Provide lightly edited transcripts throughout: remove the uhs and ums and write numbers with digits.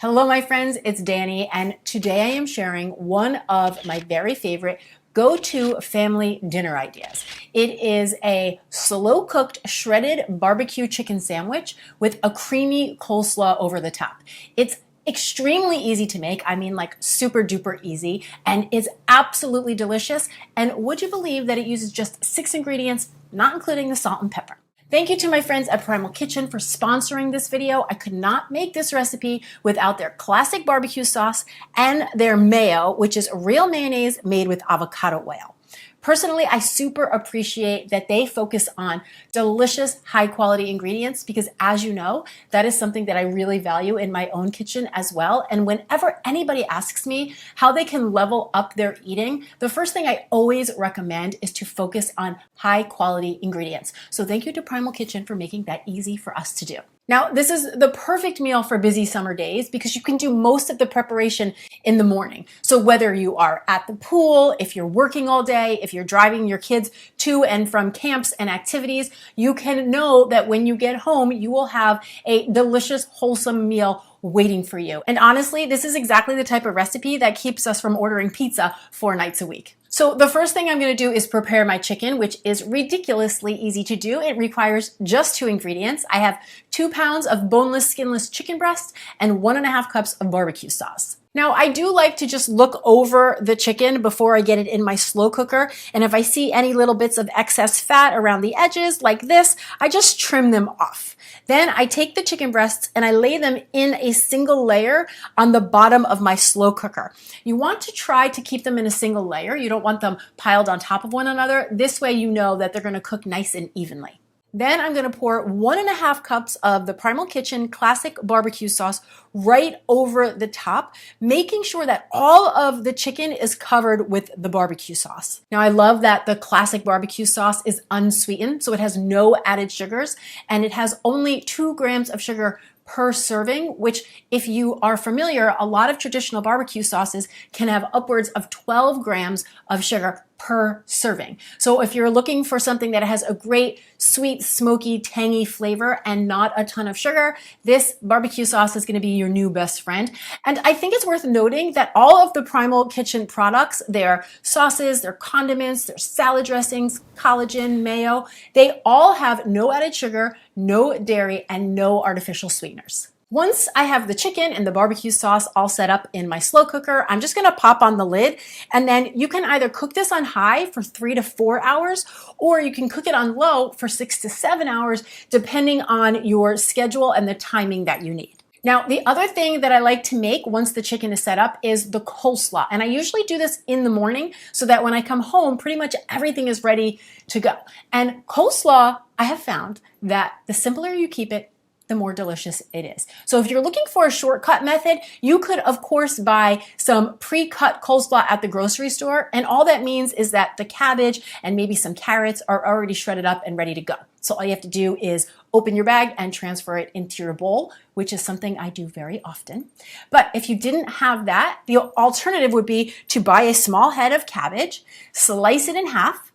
Hello, my friends, it's Danny, and today I am sharing one of my very favorite go-to family dinner ideas. It is a slow-cooked shredded barbecue chicken sandwich with a creamy coleslaw over the top. It's extremely easy to make. I mean, like super duper easy, and is absolutely delicious. And would you believe that it uses just 6 ingredients, not including the salt and pepper? Thank you to my friends at Primal Kitchen for sponsoring this video. I could not make this recipe without their classic barbecue sauce and their mayo, which is real mayonnaise made with avocado oil. Personally, I super appreciate that they focus on delicious, high quality ingredients because, as you know, that is something that I really value in my own kitchen as well. And whenever anybody asks me how they can level up their eating, the first thing I always recommend is to focus on high quality ingredients. So thank you to Primal Kitchen for making that easy for us to do. Now, this is the perfect meal for busy summer days because you can do most of the preparation in the morning. So whether you are at the pool, if you're working all day, if you're driving your kids to and from camps and activities, you can know that when you get home, you will have a delicious, wholesome meal waiting for you. And honestly, this is exactly the type of recipe that keeps us from ordering pizza 4 nights a week. So the first thing I'm going to do is prepare my chicken, which is ridiculously easy to do. It requires just 2 ingredients. I have 2 pounds of boneless, skinless chicken breast and 1.5 cups of barbecue sauce. Now, I do like to just look over the chicken before I get it in my slow cooker. And if I see any little bits of excess fat around the edges like this, I just trim them off. Then I take the chicken breasts and I lay them in a single layer on the bottom of my slow cooker. You want to try to keep them in a single layer. You don't want them piled on top of one another. This way you know that they're going to cook nice and evenly. Then I'm going to pour 1.5 cups of the Primal Kitchen classic barbecue sauce right over the top, making sure that all of the chicken is covered with the barbecue sauce. Now, I love that the classic barbecue sauce is unsweetened, so it has no added sugars, and it has only 2 grams of sugar per serving, which, if you are familiar, a lot of traditional barbecue sauces can have upwards of 12 grams of sugar per serving. So if you're looking for something that has a great sweet, smoky, tangy flavor and not a ton of sugar, this barbecue sauce is going to be your new best friend. And I think it's worth noting that all of the Primal Kitchen products, their sauces, their condiments, their salad dressings, collagen, mayo, they all have no added sugar, no dairy, and no artificial sweeteners. Once I have the chicken and the barbecue sauce all set up in my slow cooker, I'm just going to pop on the lid, and then you can either cook this on high for 3 to 4 hours, or you can cook it on low for 6 to 7 hours, depending on your schedule and the timing that you need. Now, the other thing that I like to make once the chicken is set up is the coleslaw. And I usually do this in the morning so that when I come home, pretty much everything is ready to go. And coleslaw, I have found that the simpler you keep it, the more delicious it is. So if you're looking for a shortcut method, you could, of course, buy some pre-cut coleslaw at the grocery store. And all that means is that the cabbage and maybe some carrots are already shredded up and ready to go. So all you have to do is open your bag and transfer it into your bowl, which is something I do very often. But if you didn't have that, the alternative would be to buy a small head of cabbage, slice it in half,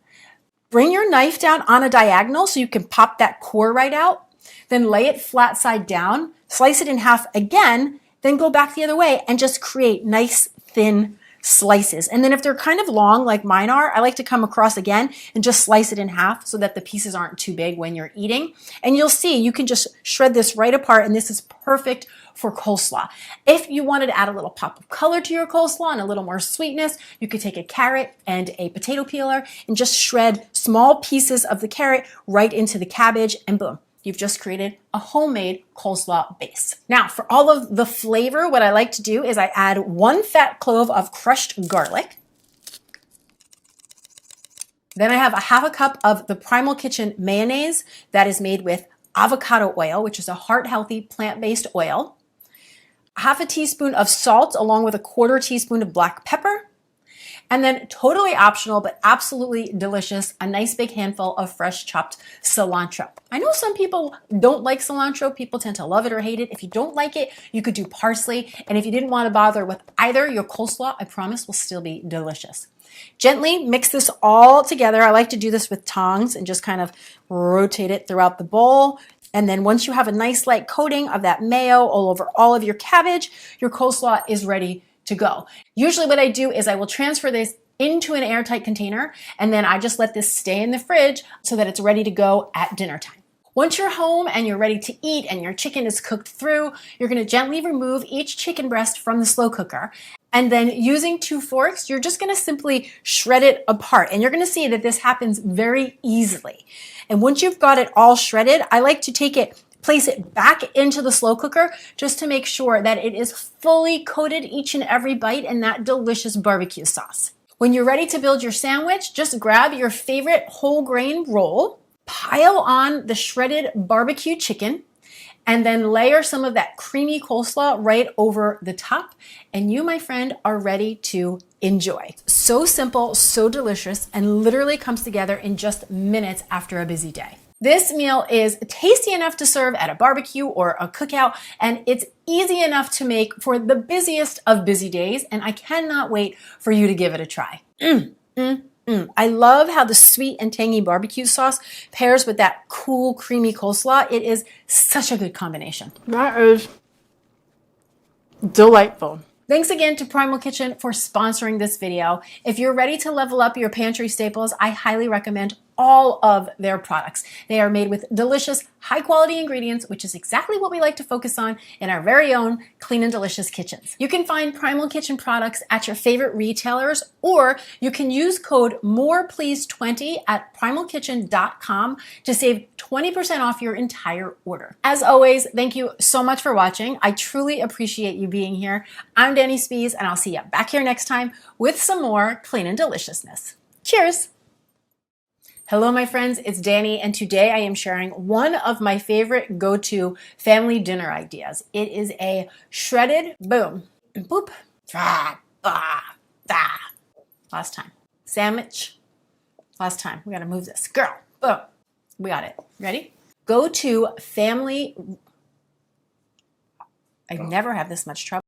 bring your knife down on a diagonal so you can pop that core right out, then lay it flat side down, slice it in half again, then go back the other way and just create nice thin slices. And then if they're kind of long like mine are, I like to come across again and just slice it in half so that the pieces aren't too big when you're eating. And you'll see you can just shred this right apart, and this is perfect for coleslaw. If you wanted to add a little pop of color to your coleslaw and a little more sweetness, you could take a carrot and a potato peeler and just shred small pieces of the carrot right into the cabbage, and boom, you've just created a homemade coleslaw base. Now, for all of the flavor, what I like to do is I add 1 fat clove of crushed garlic. Then I have a 1/2 cup of the Primal Kitchen mayonnaise that is made with avocado oil, which is a heart-healthy plant-based oil. 1/2 teaspoon of salt along with a 1/4 teaspoon of black pepper. And then, totally optional, but absolutely delicious, a nice big handful of fresh chopped cilantro. I know some people don't like cilantro. People tend to love it or hate it. If you don't like it, you could do parsley. And if you didn't want to bother with either, your coleslaw, I promise, will still be delicious. Gently mix this all together. I like to do this with tongs and just kind of rotate it throughout the bowl. And then once you have a nice light coating of that mayo all over all of your cabbage, your coleslaw is ready to go. Usually what I do is I will transfer this into an airtight container, and then I just let this stay in the fridge so that it's ready to go at dinner time. Once you're home and you're ready to eat and your chicken is cooked through, you're gonna gently remove each chicken breast from the slow cooker. And then using 2 forks, you're just gonna simply shred it apart. And you're gonna see that this happens very easily. And once you've got it all shredded, I like to take it, place it back into the slow cooker just to make sure that it is fully coated each and every bite in that delicious barbecue sauce. When you're ready to build your sandwich, just grab your favorite whole grain roll, pile on the shredded barbecue chicken, and then layer some of that creamy coleslaw right over the top. And you, my friend, are ready to enjoy. So simple, so delicious, and literally comes together in just minutes after a busy day. This meal is tasty enough to serve at a barbecue or a cookout, and it's easy enough to make for the busiest of busy days, and I cannot wait for you to give it a try. I love how the sweet and tangy barbecue sauce pairs with that cool, creamy coleslaw. It is such a good combination. That is delightful. Thanks again to Primal Kitchen for sponsoring this video. If you're ready to level up your pantry staples, I highly recommend all of their products. They are made with delicious, high-quality ingredients, which is exactly what we like to focus on in our very own clean and delicious kitchens. You can find Primal Kitchen products at your favorite retailers, or you can use code MOREPLEASE20 at primalkitchen.com to save 20% off your entire order. As always, thank you so much for watching. I truly appreciate you being here. I'm Danny Spies, and I'll see you back here next time with some more clean and deliciousness. Cheers! Hello, my friends, it's Danny, and today I am sharing one of my favorite go-to family dinner ideas. It is a shredded, boom, boop, ah, ah, ah. Last time. Sandwich. Last time. We gotta move this. Girl, boom. We got it. Ready? Go to family. I never have this much trouble.